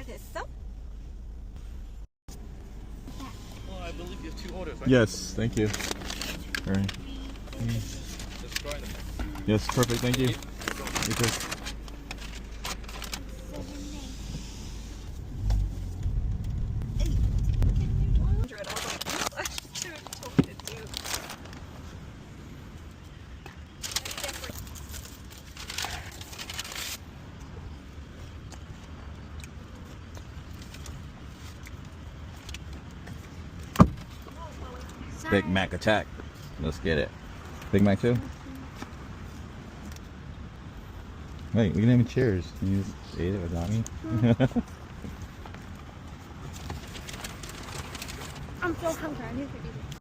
됐어? Well, I believe you have 2 orders, right? Yes, thank you. All right. Just try them. Yes, perfect. Thank you. You too. Big Mac attack. Let's get it. Big Mac too? Wait, we can have cheers. You just ate it without me? I'm so hungry. I need to do